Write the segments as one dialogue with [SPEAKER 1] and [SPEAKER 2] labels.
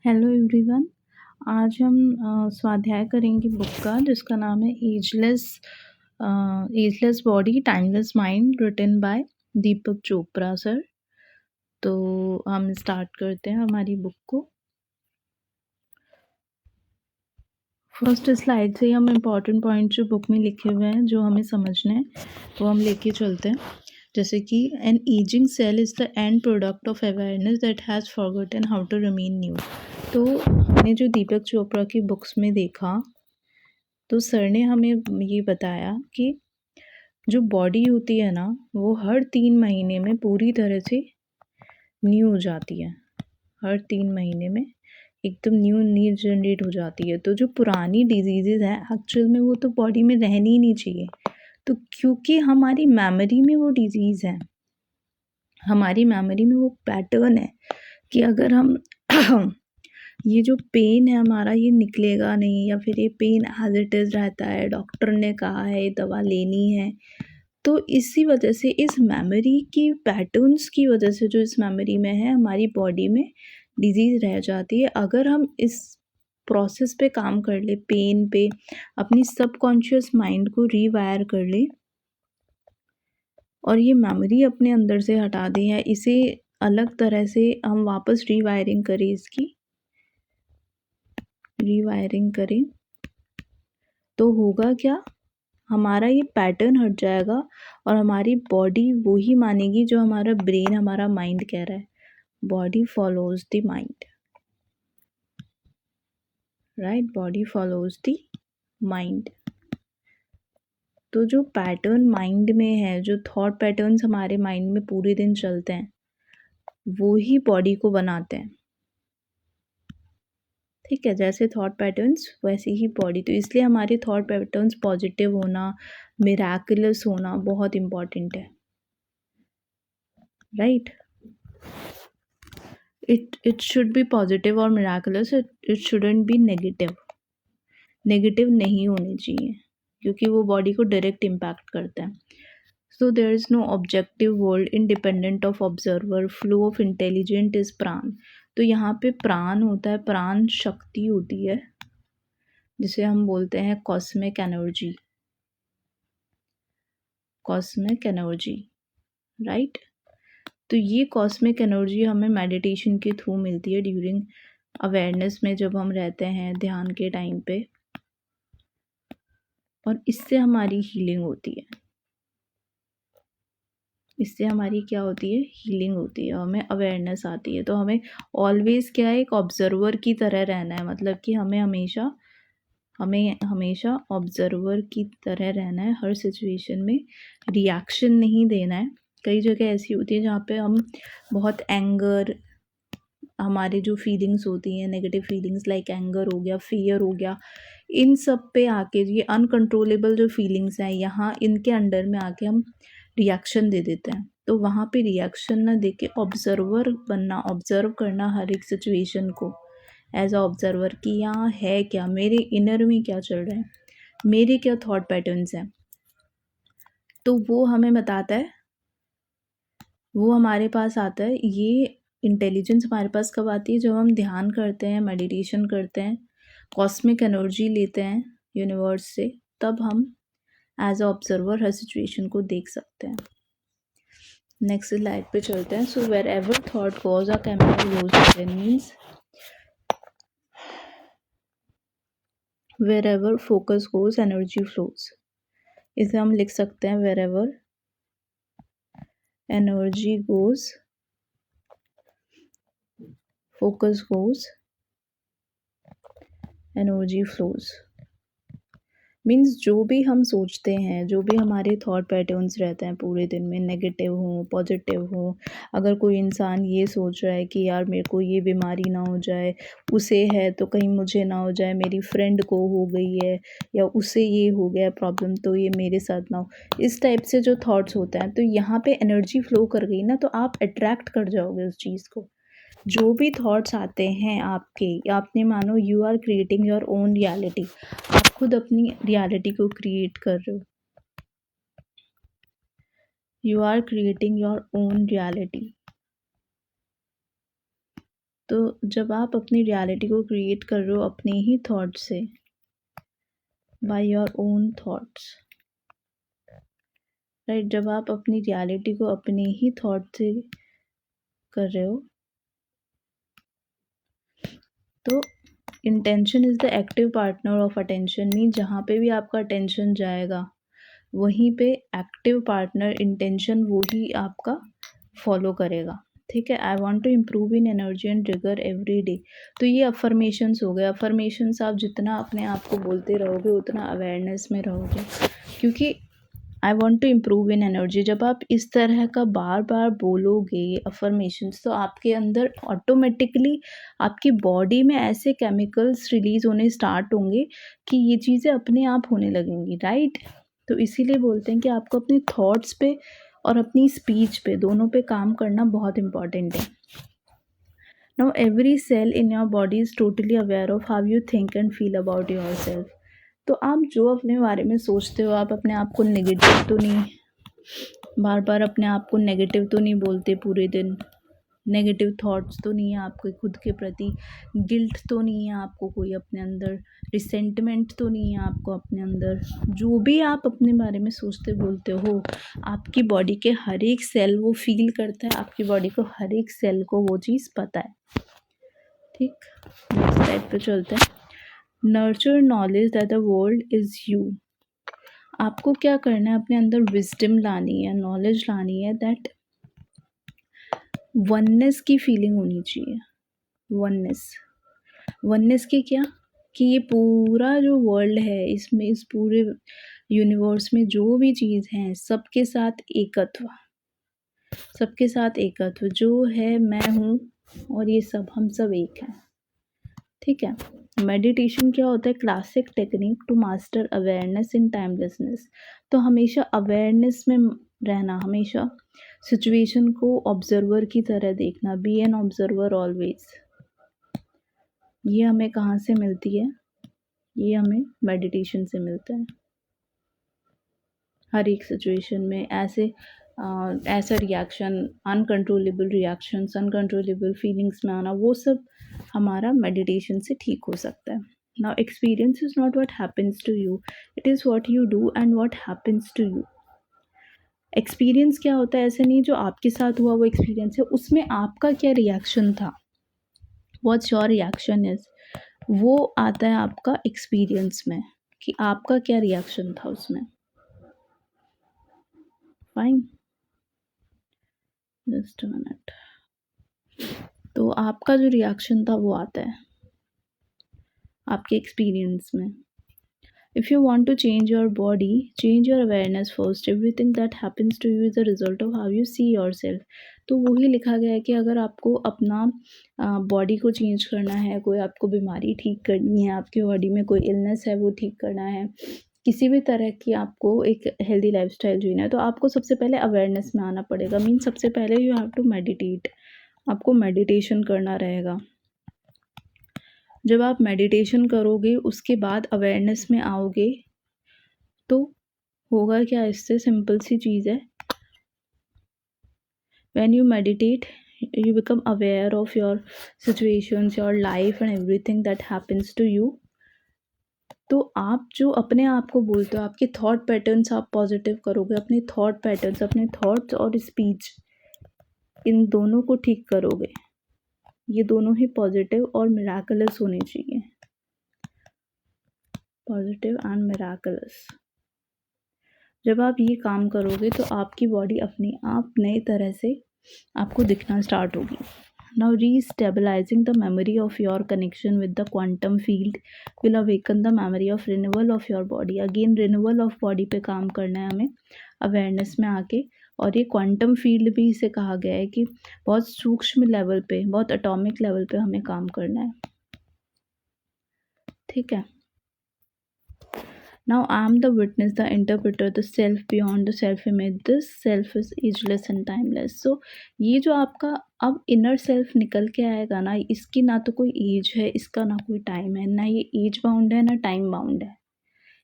[SPEAKER 1] Hello everyone. आज हम स्वाध्याय करेंगे बुक का जिसका नाम है ageless body timeless mind written by Deepak Chopra sir. तो हम स्टार्ट करते हैं हमारी बुक को। फर्स्ट स्लाइड से ही हम इम्पॉर्टेंट पॉइंट जो बुक में लिखे हुए हैं जो हमें समझने हैं वो हम लेके चलते हैं। जैसे कि an ageing cell is the end product of awareness that has forgotten how to remain new. तो हमने जो दीपक चोपड़ा की बुक्स में देखा तो सर ने हमें ये बताया कि जो बॉडी होती है ना वो हर 3 महीने में पूरी तरह से न्यू हो जाती है। हर 3 महीने में एकदम न्यू नीड जनरेट हो जाती है। तो जो पुरानी डिजीज़ेज़ हैं एक्चुअल में वो तो बॉडी में रहनी ही नहीं चाहिए। तो क्योंकि हमारी मेमोरी में वो डिजीज़ है, हमारी मेमोरी में वो पैटर्न है कि अगर हम ये जो पेन है हमारा ये निकलेगा नहीं या फिर ये पेन एज इट इज़ रहता है, डॉक्टर ने कहा है दवा लेनी है। तो इसी वजह से इस मेमोरी की पैटर्न्स की वजह से जो इस मेमोरी में है हमारी बॉडी में डिजीज़ रह जाती है। अगर हम इस प्रोसेस पे काम कर ले, पेन पे अपनी सबकॉन्शियस माइंड को रीवायर कर ले और ये मेमोरी अपने अंदर से हटा दें या इसे अलग तरह से हम वापस रीवायरिंग करें, इसकी रीवायरिंग करें तो होगा क्या, हमारा ये पैटर्न हट जाएगा और हमारी बॉडी वो ही मानेगी जो हमारा ब्रेन हमारा माइंड कह रहा है। Body follows the mind, right? Body follows the mind. तो जो पैटर्न माइंड में है, जो थॉट पैटर्न्स हमारे माइंड में पूरे दिन चलते हैं वो ही बॉडी को बनाते हैं। ठीक है, जैसे थॉट पैटर्न्स वैसे ही बॉडी। तो इसलिए हमारे थॉट पैटर्न्स पॉजिटिव होना, मिराकुलस होना बहुत इम्पॉर्टेंट है, right? It should be positive और miraculous. It shouldn't be negative. Negative नहीं होनी चाहिए क्योंकि वो बॉडी को डायरेक्ट इम्पैक्ट करता है। So there is no objective world independent of observer, flow of intelligent is prana. तो यहाँ पे प्राण होता है, प्राण शक्ति होती है जिसे हम बोलते हैं cosmic energy, cosmic energy, right? तो ये कॉस्मिक एनर्जी हमें मेडिटेशन के थ्रू मिलती है ड्यूरिंग अवेयरनेस में, जब हम रहते हैं ध्यान के टाइम पे, और इससे हमारी हीलिंग होती है। इससे हमारी क्या होती है? हीलिंग होती है, हमें अवेयरनेस आती है। तो हमें ऑलवेज क्या है, एक ऑब्जर्वर की तरह रहना है। मतलब कि हमें हमेशा ऑब्जर्वर की तरह रहना है, हर सिचुएशन में रिएक्शन नहीं देना है। कई जगह ऐसी होती है जहाँ पे हम बहुत एंगर, हमारी जो फीलिंग्स होती हैं नेगेटिव फीलिंग्स लाइक एंगर हो गया, फियर हो गया, इन सब पे आके ये अनकंट्रोलेबल जो फीलिंग्स हैं यहाँ इनके अंडर में आके हम रिएक्शन दे देते हैं। तो वहाँ पे रिएक्शन ना दे के ऑब्जर्वर बनना, ऑब्जर्व करना हर एक सिचुएशन को एज अ ऑब्जर्वर कि यहाँ है क्या, मेरे इनर में क्या चल रहा है, मेरे क्या थॉट पैटर्न्स हैं। तो वो हमें बताता है, वो हमारे पास आता है। ये इंटेलिजेंस हमारे पास कब आती है? जब हम ध्यान करते हैं, मेडिटेशन करते हैं, कॉस्मिक एनर्जी लेते हैं यूनिवर्स से, तब हम एज अ ऑब्जर्वर हर सिचुएशन को देख सकते हैं। नेक्स्ट स्लाइड पे चलते हैं। So wherever thought goes a camera goes, means wherever focus goes energy flows. इसे हम लिख सकते हैं wherever energy goes focus goes energy flows. Means जो भी हम सोचते हैं, जो भी हमारे थॉट पैटर्न्स रहते हैं पूरे दिन में, नेगेटिव हो पॉजिटिव हो, अगर कोई इंसान ये सोच रहा है कि यार मेरे को ये बीमारी ना हो जाए, उसे है तो कहीं मुझे ना हो जाए, मेरी फ्रेंड को हो गई है या उसे ये हो गया प्रॉब्लम तो ये मेरे साथ ना हो, इस टाइप से जो थॉट्स होते हैं, तो यहाँ पे एनर्जी फ्लो कर गई ना, तो आप अट्रैक्ट कर जाओगे उस चीज़ को। जो भी थॉट्स आते हैं आपके, आपने मानो you are creating your own reality, आप खुद अपनी रियलिटी को क्रिएट कर रहे हो। You are creating your own reality. तो जब आप अपनी रियलिटी को क्रिएट कर रहे हो अपने ही थॉट से, by your own thoughts, right, जब आप अपनी रियलिटी को अपने ही थॉट से कर रहे हो, तो intention is the active partner of attention. Mean जहाँ पे भी आपका अटेंशन जाएगा वहीं पे एक्टिव पार्टनर इंटेंशन वो ही आपका फॉलो करेगा। ठीक है। I want to improve in energy and rigour every day. तो ये अफर्मेशंस हो गए। अफर्मेशंस आप जितना अपने आप को बोलते रहोगे उतना अवेयरनेस में रहोगे, क्योंकि I want to improve in energy जब आप इस तरह का बार बार बोलोगे अफर्मेशंस, तो आपके अंदर ऑटोमेटिकली आपकी बॉडी में ऐसे केमिकल्स रिलीज होने स्टार्ट होंगे कि ये चीज़ें अपने आप होने लगेंगी, राइट। तो इसीलिए बोलते हैं कि आपको अपने थॉट्स पे और अपनी स्पीच पे दोनों पे काम करना बहुत इम्पॉर्टेंट है। Now every cell in your body is totally aware of how you think and feel about yourself. तो आप जो अपने बारे में सोचते हो, आप अपने आप को नेगेटिव तो नहीं, बार बार अपने आप को नेगेटिव तो नहीं बोलते पूरे दिन, नेगेटिव थॉट्स तो नहीं है आपके खुद के प्रति, गिल्ट तो नहीं है आपको कोई अपने अंदर, रिसेंटमेंट तो नहीं है आपको अपने अंदर। जो भी आप अपने बारे में सोचते बोलते हो, आपकी बॉडी के हर एक सेल वो फील करता है, आपकी बॉडी को हर एक सेल को वो चीज़ पता है। ठीक, नेक्स्ट स्लाइड पे चलते हैं। Nurture knowledge that the world is you. आपको क्या करना है, अपने अंदर विजडम लानी है, नॉलेज लानी है दैट वननेस की फीलिंग होनी चाहिए। वननेस की क्या, कि ये पूरा जो वर्ल्ड है इसमें, इस पूरे यूनिवर्स में जो भी चीज़ है सबके साथ एकत्व, सबके साथ एकत्व जो है मैं हूँ और ये सब हम सब एक हैं। ठीक है। मेडिटेशन क्या होता है, classic technique to master awareness in timelessness. तो हमेशा अवेयरनेस में रहना, हमेशा सिचुएशन को ऑब्जर्वर की तरह देखना, बी एन ऑब्जर्वर ऑलवेज। ये हमें कहाँ से मिलती है, ये हमें मेडिटेशन से मिलता है। हर एक सिचुएशन में ऐसा reaction, uncontrollable reactions, uncontrollable feelings में आना, वो सब हमारा मेडिटेशन से ठीक हो सकता है। Now experience is not what happens to you, it is what you do and what happens to you. Experience क्या होता है, ऐसे नहीं जो आपके साथ हुआ वो एक्सपीरियंस है, उसमें आपका क्या रिएक्शन था, व्हाट्स योर रिएक्शन इज़, वो आता है आपका एक्सपीरियंस में, कि आपका क्या रिएक्शन था उसमें। Fine, just a minute. तो आपका जो रिएक्शन था वो आता है आपके एक्सपीरियंस में। If you want to change your body, change your awareness first. Everything that happens to you is the result of how you see yourself. तो वही लिखा गया है कि अगर आपको अपना बॉडी को चेंज करना है, कोई आपको बीमारी ठीक करनी है, आपकी बॉडी में कोई इलनेस है वो ठीक करना है, किसी भी तरह की आपको एक हेल्दी लाइफस्टाइल जीना है, तो आपको सबसे पहले अवेयरनेस में आना पड़ेगा। मीन सबसे पहले यू हैव टू मेडिटेट, आपको मेडिटेशन करना रहेगा। जब आप मेडिटेशन करोगे उसके बाद अवेयरनेस में आओगे तो होगा क्या, इससे सिंपल सी चीज़ है, when you meditate you become aware of your situations, your life and everything that happens to you. तो आप जो अपने आप को बोलते हो, आपके थॉट पैटर्न्स आप पॉजिटिव करोगे, अपने थॉट पैटर्न्स, अपने थॉट्स और स्पीच, इन दोनों को ठीक करोगे। ये दोनों ही पॉजिटिव और मिराकलस होने चाहिए, पॉजिटिव एंड मिराकलस। जब आप ये काम करोगे तो आपकी बॉडी अपने आप नए तरह से आपको दिखना स्टार्ट होगी। Now restabilising the memory of your connection with the quantum field will awaken the memory of renewal of your body. Again renewal of body पे काम करना है हमें अवेयरनेस में आके। और ये क्वांटम फील्ड भी इसे कहा गया है कि बहुत सूक्ष्म लेवल पे, बहुत एटॉमिक लेवल पे हमें काम करना है। ठीक है। Now I am the witness, the interpreter, the self beyond the self image. This self is ageless and timeless. So ये जो आपका अब इनर सेल्फ निकल के आएगा ना, इसकी ना तो कोई एज है, इसका ना कोई टाइम है, ना ये एज बाउंड है ना टाइम बाउंड है।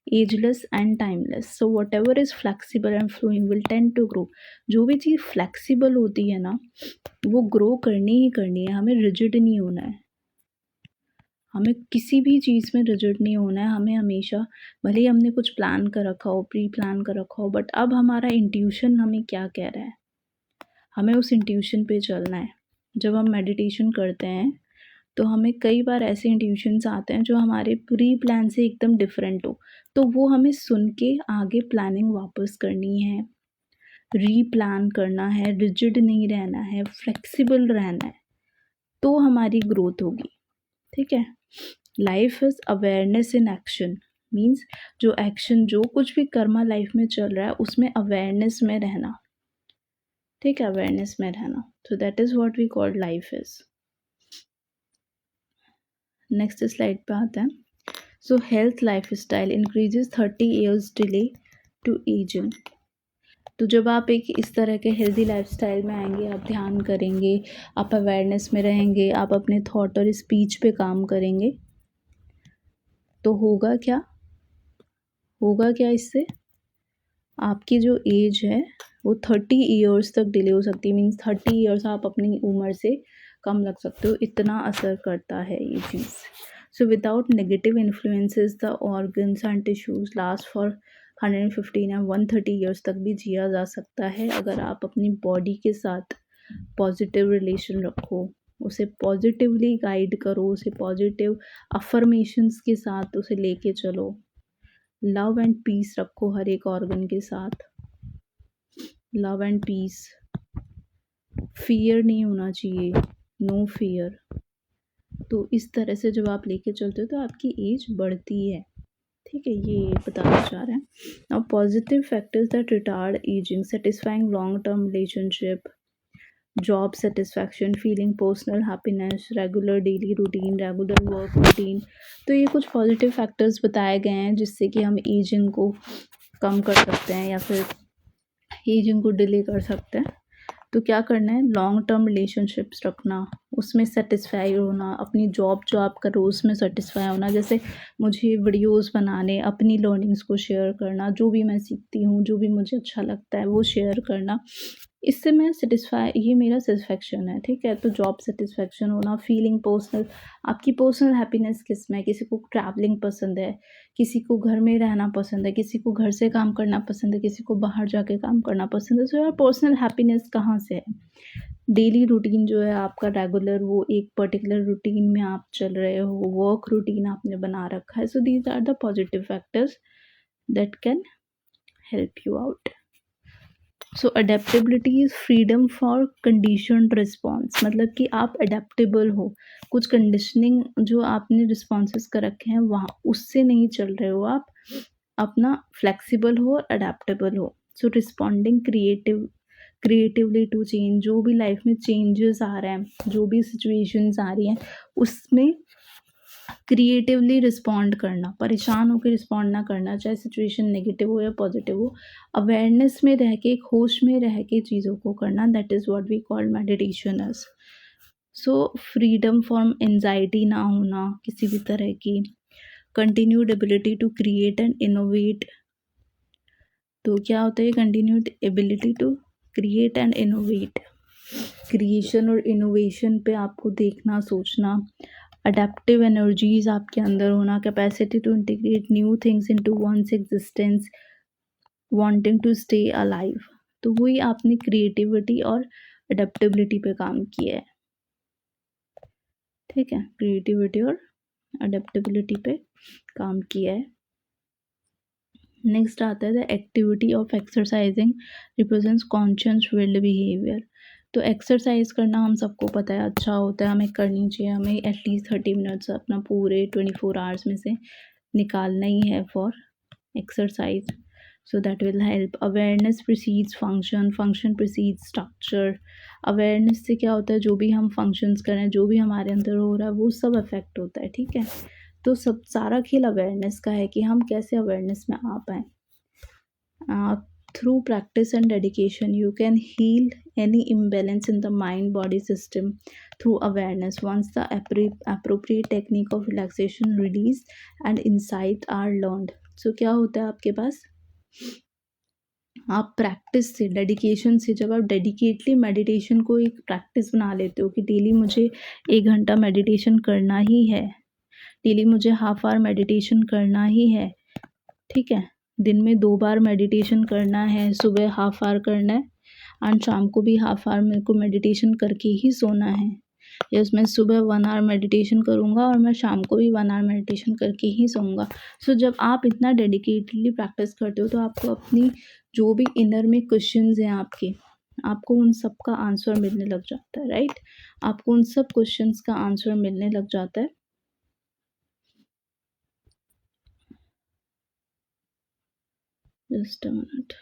[SPEAKER 1] Ageless and timeless. So whatever is flexible and flowing will tend to grow. जो भी चीज़ फ्लेक्सिबल होती है ना, वो ग्रो करनी ही करनी है। हमें रिजिड नहीं होना है, हमें किसी भी चीज़ में रिजिड नहीं होना है। हमें हमेशा, भले ही हमने कुछ प्लान कर रखा हो, प्री प्लान कर रखा हो, बट अब हमारा इंट्यूशन हमें क्या कह रहा है, हमें उस इंट्यूशन पे चलना है। जब हम मेडिटेशन करते हैं तो हमें कई बार ऐसे इंट्यूशंस आते हैं जो हमारे प्री प्लान से एकदम डिफरेंट हो, तो वो हमें सुन के आगे प्लानिंग वापस करनी है, रीप्लान करना है, रिजिड नहीं रहना है, फ्लेक्सिबल रहना है, तो हमारी ग्रोथ होगी। ठीक है। Life is awareness in action, means जो एक्शन, जो कुछ भी कर्मा लाइफ में चल रहा है उसमें अवेयरनेस में रहना। ठीक है, अवेयरनेस में रहना। So that is what we call life is. Next slide पे आते हैं। So health lifestyle increases 30 years delay to ageing. तो जब आप एक इस तरह के हेल्दी लाइफस्टाइल में आएंगे, आप ध्यान करेंगे, आप अवेयरनेस में रहेंगे, आप अपने थॉट और स्पीच पे काम करेंगे, तो होगा क्या, होगा क्या इससे, आपकी जो एज है वो 30 ईयर्स तक डिले हो सकती है। मीन्स 30 ईयर्स आप अपनी उम्र से कम लग सकते हो, इतना असर करता है ये चीज़। So without negative influences the organs and tissues last for 115 या 130 ईयर्स तक भी जिया जा सकता है, अगर आप अपनी बॉडी के साथ पॉजिटिव रिलेशन रखो, उसे पॉजिटिवली गाइड करो, उसे पॉजिटिव अफर्मेशंस के साथ उसे लेके चलो, लव एंड पीस रखो हर एक ऑर्गन के साथ, लव एंड पीस। फियर नहीं होना चाहिए, नो फियर। तो इस तरह से जब आप लेके चलते हो तो आपकी एज बढ़ती है। ठीक है, ये बताना चाह रहे हैं। Now positive factors that retard ageing, satisfying long term relationship, job satisfaction, feeling personal happiness, regular daily routine, regular work routine. तो ये कुछ पॉजिटिव फैक्टर्स बताए गए हैं जिससे कि हम एजिंग को कम कर सकते हैं या फिर एजिंग को डिले कर सकते हैं। तो क्या करना है, लॉन्ग टर्म रिलेशनशिप्स रखना, उसमें सेटिस्फाई होना, अपनी जॉब जो आप करो उसमें सेटिस्फाई होना। जैसे मुझे वीडियोस बनाने, अपनी लर्निंग्स को शेयर करना, जो भी मैं सीखती हूँ, जो भी मुझे अच्छा लगता है वो शेयर करना, इससे मैं सेटिस्फाई, ये मेरा सेटिस्फैक्शन है। ठीक है, तो जॉब सेटिस्फैक्शन होना, फीलिंग पर्सनल, आपकी पर्सनल हैप्पीनेस किस में है, किसी को ट्रैवलिंग पसंद है, किसी को घर में रहना पसंद है, किसी को घर से काम करना पसंद है, किसी को बाहर जाके काम करना पसंद है। सो यार पर्सनल हैप्पीनेस कहाँ से है, डेली रूटीन जो है आपका रेगुलर, वो एक पर्टिकुलर रूटीन में आप चल रहे हो, वर्क रूटीन आपने बना रखा है। So these are the positive factors that can help you out. So adaptability is freedom for conditioned response, मतलब कि आप अडेप्टेबल हो, कुछ कंडीशनिंग जो आपने रिस्पॉन्सेस कर रखे हैं वहाँ उससे नहीं चल रहे हो, आप अपना फ्लेक्सिबल हो और अडेप्टेबल हो। सो रिस्पॉन्डिंग क्रिएटिवली टू चेंज, जो भी लाइफ में चेंजेस आ रहे हैं, जो भी सिचुएशंस आ रही हैं उसमें क्रिएटिवली रिस्पॉन्ड करना, परेशान होकर रिस्पॉन्ड ना करना, चाहे सिचुएशन नेगेटिव हो या पॉजिटिव हो, अवेयरनेस में रह के, होश में रह के चीज़ों को करना, that is what we call meditation is. So freedom from anxiety ना होना किसी भी तरह की, continued ability to create and innovate. तो क्या होता है continued ability to create and innovate, creation और इनोवेशन पे आपको देखना, सोचना, अडेप्टिव एनर्जीज आपके अंदर होना, capacity to integrate new things into one's existence, wanting to stay alive. तो वही आपने क्रिएटिविटी और अडेप्टेबिलिटी पे काम किया है। ठीक है, क्रिएटिविटी और अडेप्टेबिलिटी पे काम किया है। नेक्स्ट आता है the activity of exercising represents conscious willed behaviour. तो एक्सरसाइज करना हम सबको पता है अच्छा होता है, हमें करनी चाहिए, हमें एटलीस्ट 30 मिनट्स अपना पूरे 24 आवर्स में से निकालना ही है for exercise. So that will help. Awareness precedes function, function precedes structure. Awareness से क्या होता है, जो भी हम फंक्शंस करें, जो भी हमारे अंदर हो रहा है वो सब अफेक्ट होता है। ठीक है, तो सब सारा खेल अवेयरनेस का है कि हम कैसे अवेयरनेस में आ पाएँ। Through practice and dedication you can heal any imbalance in the mind body system through awareness. Once the appropriate technique of relaxation, release and insight are learned, सो क्या होता है आपके पास, आप प्रैक्टिस से, डेडिकेशन से, जब आप डेडिकेटली मेडिटेशन को एक प्रैक्टिस बना लेते हो कि डेली मुझे 1 घंटा मेडिटेशन करना ही है, डेली मुझे हाफ आवर मेडिटेशन करना ही है, ठीक है, दिन में 2 बार मेडिटेशन करना है, सुबह हाफ आवर करना है एंड शाम को भी हाफ आवर मेरे को मेडिटेशन करके ही सोना है, या उसमें सुबह 1 आवर मेडिटेशन करूँगा और मैं शाम को भी 1 आवर मेडिटेशन करके ही सोऊंगा। सो जब आप इतना डेडिकेटली प्रैक्टिस करते हो तो आपको अपनी जो भी इनर में क्वेश्चंस हैं आपके, आपको उन सब का आंसर मिलने लग जाता है, राइट? आपको उन सब क्वेश्चंस का आंसर मिलने लग जाता है। Just a minute.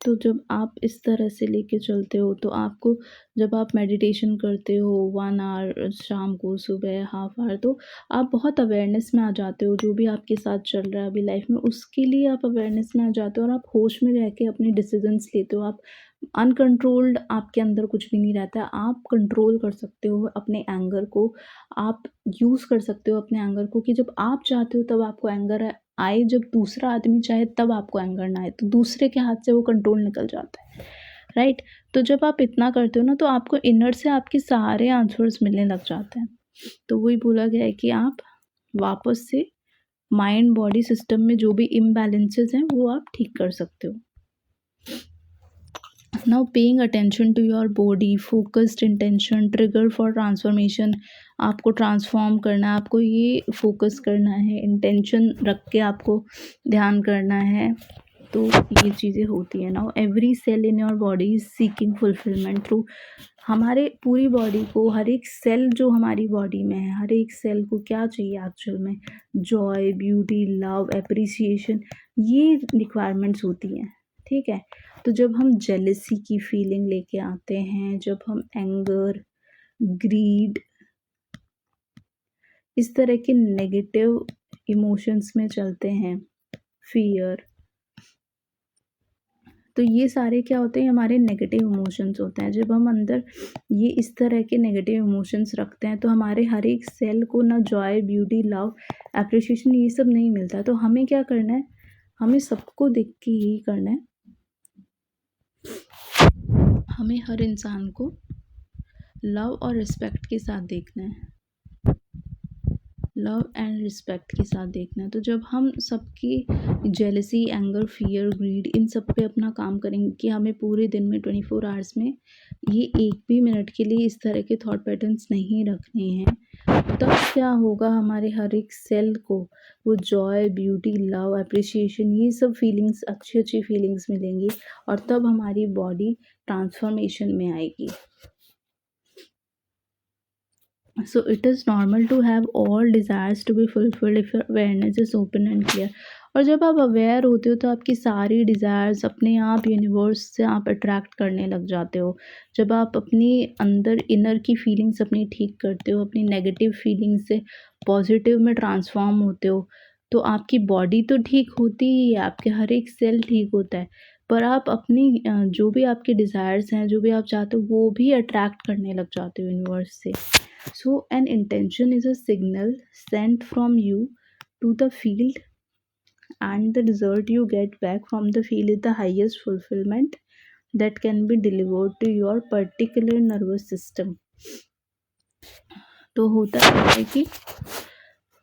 [SPEAKER 1] तो जब आप इस तरह से लेके चलते हो तो आपको, जब आप मेडिटेशन करते हो 1 आवर शाम को, सुबह हाफ आवर, तो आप बहुत अवेयरनेस में आ जाते हो जो भी आपके साथ चल रहा है अभी लाइफ में, उसके लिए आप अवेयरनेस में आ जाते हो और आप होश में रह के अपने डिसीजंस लेते हो। आप अनकंट्रोल्ड, आपके अंदर कुछ भी नहीं रहता है, आप कंट्रोल कर सकते हो अपने एंगर को, आप यूज़ कर सकते हो अपने एंगर को कि जब आप चाहते हो तब आपको एंगर आए, जब दूसरा आदमी चाहे तब आपको एंगर ना आए, तो दूसरे के हाथ से वो कंट्रोल निकल जाता है, राइट? तो जब आप इतना करते हो ना तो आपको इनर से आपके सारे आंसर्स मिलने लग जाते हैं। तो वही बोला गया है कि आप वापस से माइंड बॉडी सिस्टम में जो भी इम्बैलेंसेस हैं वो आप ठीक कर सकते हो। Now paying attention to your body, focused intention, trigger for transformation, आपको ट्रांसफॉर्म करना है, आपको ये फोकस करना है, इंटेंशन रख के आपको ध्यान करना है, तो ये चीज़ें होती हैं। Now every cell in your body is seeking fulfilment through, हमारे पूरी बॉडी को, हर एक सेल जो हमारी बॉडी में है, हर एक सेल को क्या चाहिए एक्चुअल में, जॉय, ब्यूटी, लव, एप्रिसिएशन, ये रिक्वायरमेंट्स होती हैं, ठीक है? तो जब हम जेलसी की फीलिंग लेके आते हैं, जब हम एंगर, ग्रीड, इस तरह के नेगेटिव इमोशंस में चलते हैं, फियर, तो ये सारे क्या होते हैं, हमारे नेगेटिव इमोशंस होते हैं। जब हम अंदर ये इस तरह के नेगेटिव इमोशंस रखते हैं तो हमारे हर एक सेल को ना जॉय, ब्यूटी, लव, एप्रिसिएशन, ये सब नहीं मिलता। तो हमें क्या करना है, हमें सबको देख के यही करना है, हमें हर इंसान को लव और रिस्पेक्ट के साथ देखना है, लव एंड रिस्पेक्ट के साथ देखना है। तो जब हम सबकी जेलसी, एंगर, फियर, ग्रीड, इन सब पे अपना काम करेंगे कि हमें पूरे दिन में 24 आवर्स में ये 1 भी मिनट के लिए इस तरह के थॉट पैटर्न्स नहीं रखने हैं, तब क्या होगा, हमारे हर एक सेल को वो जॉय, ब्यूटी, लव, एप्रिसिएशन, ये सब फीलिंग्स, अच्छी अच्छी फीलिंग्स मिलेंगी और तब हमारी बॉडी ट्रांसफॉर्मेशन में आएगी। So it is normal to have all desires to be fulfilled if your awareness is open and clear. और जब आप अवेयर होते हो तो आपकी सारी डिज़ायर्स अपने आप यूनिवर्स से आप अट्रैक्ट करने लग जाते हो। जब आप अपनी अंदर इनर की फीलिंग्स अपनी ठीक करते हो, अपनी नेगेटिव फीलिंग्स से पॉजिटिव में ट्रांसफॉर्म होते हो, तो आपकी बॉडी तो ठीक होती ही है, आपके हर एक सेल ठीक होता है, पर आप अपनी जो भी आपके डिज़ायर्स हैं, जो भी आप चाहते हो, वो भी अट्रैक्ट करने लग जाते हो यूनिवर्स से। So an intention is a signal sent from you to the field, and the result you get back from the field is the highest fulfillment that can be delivered to your particular nervous system. तो होता है कि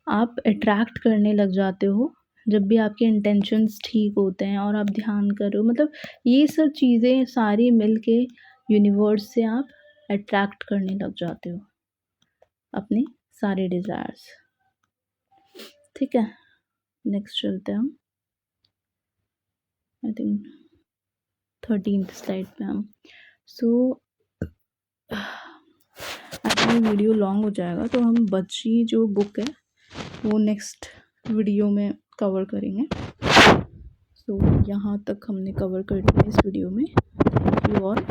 [SPEAKER 1] आप attract करने लग जाते हो जब भी आपके इंटेंशंस ठीक होते हैं और आप ध्यान कर रहे हो, मतलब ये सब चीज़ें सारी मिल के यूनिवर्स से आप अट्रैक्ट करने लग जाते हो अपने सारे डिज़ायर्स, ठीक है? नेक्स्ट चलते हैं हम, आई थिंक 13th स्लाइड पे हम। सो आज वीडियो लॉन्ग हो जाएगा तो हम बची जो बुक है वो नेक्स्ट वीडियो में कवर करेंगे। सो यहाँ तक हमने कवर कर दिया इस वीडियो में। Thank you all.